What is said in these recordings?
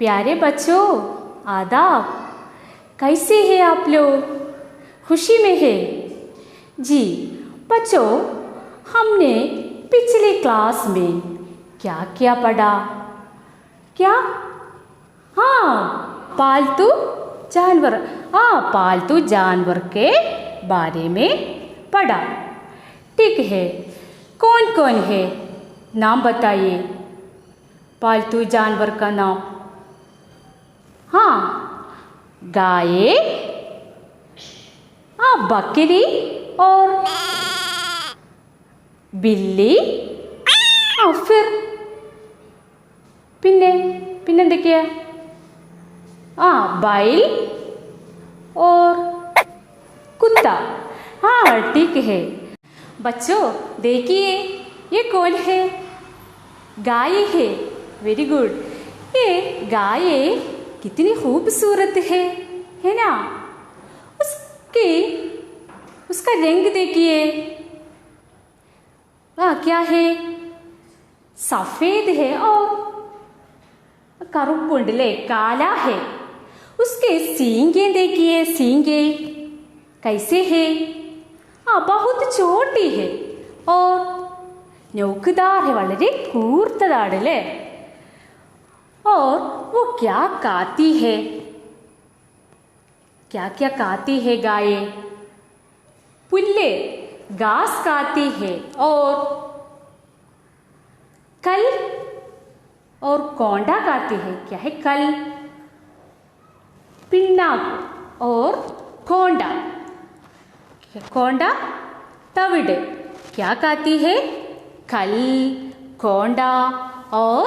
प्यारे बच्चों, आदाब। कैसे हैं आप लोग? खुशी में है जी। बच्चों, हमने पिछले क्लास में क्या क्या पढ़ा? क्या? हाँ, पालतू जानवर। हाँ, पालतू जानवर के बारे में पढ़ा। ठीक है, कौन कौन है? नाम बताइए पालतू जानवर का नाम। हाँ, गाय, हाँ, बकरी और बिल्ली, हाँ, फिर പിന്നെന്തൊക്കെയാ? बैल और कुत्ता। हाँ, ठीक है। बच्चों देखिए, ये कौन है? गाय है। Very good. ये गाय कितनी खूबसूरत है ना? उसका रंग देखिए। क्या है? सफेद है और करुपुंडले काला है। उसके सींगे देखिए, सींगे कैसे है? बहुत छोटी है और नोकदार है, വളരെ കൂർത്തതാണ് അല്ലേ? और वो क्या खाती है? क्या क्या खाती है गाय? पुल्ले, घास खाती है और कल और कोंडा खाती है। क्या है? कल, पिन्नाक और कोंडा। कोंडा, तविड़। क्या खाती है? कल, कोंडा और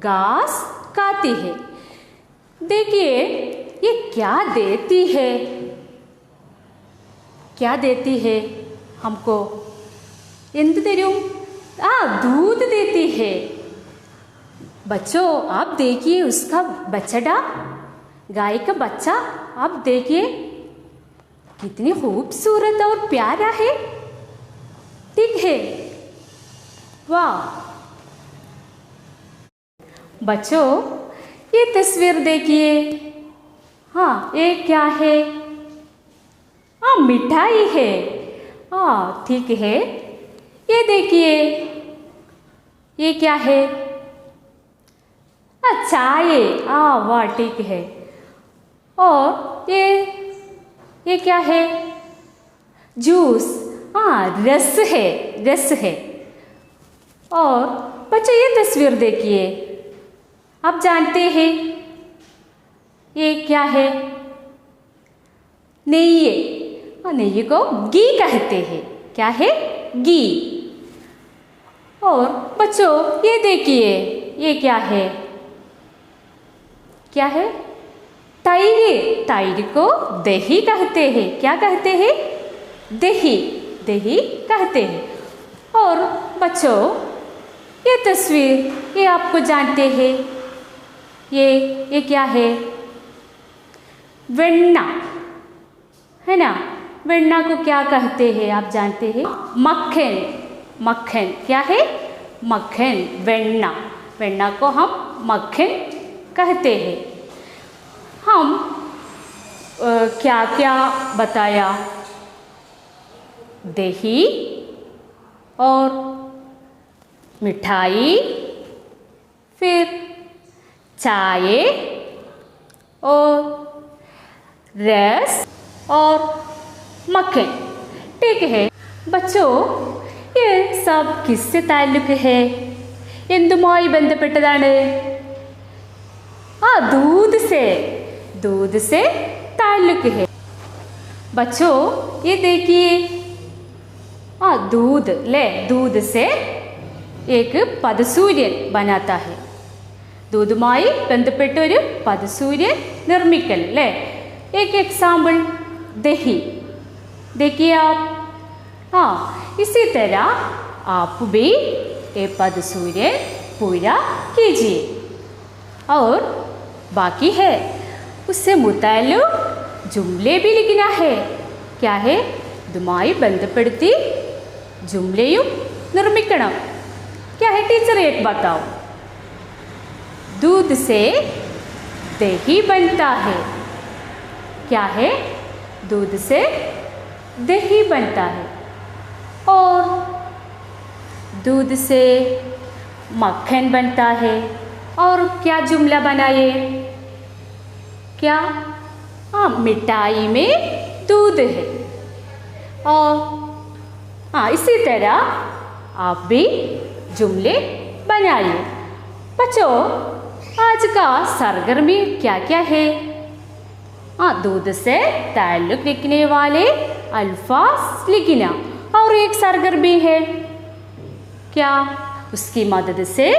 घास खाती है। देखिए, ये क्या देती है? क्या देती है हमको? എന്ത് തരും? दूध देती है। बच्चों आप देखिए, उसका बछड़ा, गाय का बच्चा आप देखिए, कितनी खूबसूरत और प्यारा है। ठीक है, वाह। बच्चों ये तस्वीर देखिए। हाँ, ये क्या है? हाँ, मिठाई है। हाँ, ठीक है। ये देखिए, ये क्या है? चाय। वाह, ठीक है। और ये क्या है? जूस। रस है, रस है। और बच्चों ये तस्वीर देखिए, आप जानते हैं ये क्या है? नेయ్యి। नेయ్యి को घी कहते हैं। क्या है? घी। और बच्चों ये देखिए, ये क्या है? क्या है? तैर। तैर को दही कहते हैं। क्या कहते हैं? दही, दही कहते हैं। और बच्चों ये तस्वीर, ये आपको जानते हैं, ये क्या है? वेन्ना है ना? वेन्ना को क्या कहते हैं आप जानते हैं? मक्खन। मक्खन क्या है? मक्खन, वेन्ना। वेन्ना को हम मक्खन कहते हैं। हम क्या क्या बताया? दही और मिठाई, फिर चाय और रस और मक्खन। ठीक है बच्चों, ये सब किससे ताल्लुक है? എന്തുമായി ബന്ധപ്പെട്ടതാണ്? दूध से, दूध से ताल्लुक है। बच्चों ये देखिए, दूध ले, दूध से एक പദസൂര്യൻ बनाता है। दूधुമായി ബന്ധപ്പെട്ട ഒരു പദസൂര്യൻ നിർമ്മിക്കൽ ले। एक एग्जाम्पल दही। देखिए आप, इसी तरह आप भी ये पदसूर्य पूरा कीजिए। और बाकी है उससे मुताल्लिक़ जुमले भी लिखना है। क्या है? ഇതുമായി ബന്ധപ്പെടുത്തി जुमलेയും നിർമ്മിക്കണം। क्या है टीचर एक बताओ? दूध से दही बनता है। क्या है? दूध से दही बनता है। और दूध से मक्खन बनता है। और क्या जुमला बनाए? क्या? हाँ, मिठाई में दूध है। और हाँ, इसी तरह आप भी जुमले बनाइए। बच्चों, आज का सरगर्मी क्या क्या है? हाँ, दूध से ताल्लुक लिखने वाले अल्फाज लिखना। और एक सरगर्मी है क्या? उसकी मदद से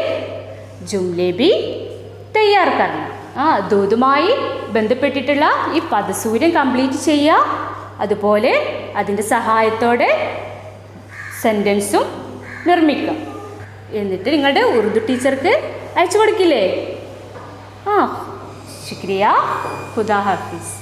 जुमले भी തയ്യാർ करना. ദൂതുമായി ബന്ധപ്പെട്ടിട്ടുള്ള ഈ പദസൂര്യൻ കംപ്ലീറ്റ് ചെയ്യുക. അതുപോലെ അതിൻ്റെ സഹായത്തോടെ സെൻറ്റൻസും നിർമ്മിക്കുക. എന്നിട്ട് നിങ്ങളുടെ ഉറുദു ടീച്ചർക്ക് അയച്ചു കൊടുക്കില്ലേ? ശുക്രിയ. ഖുദാ ഹാഫിസ്.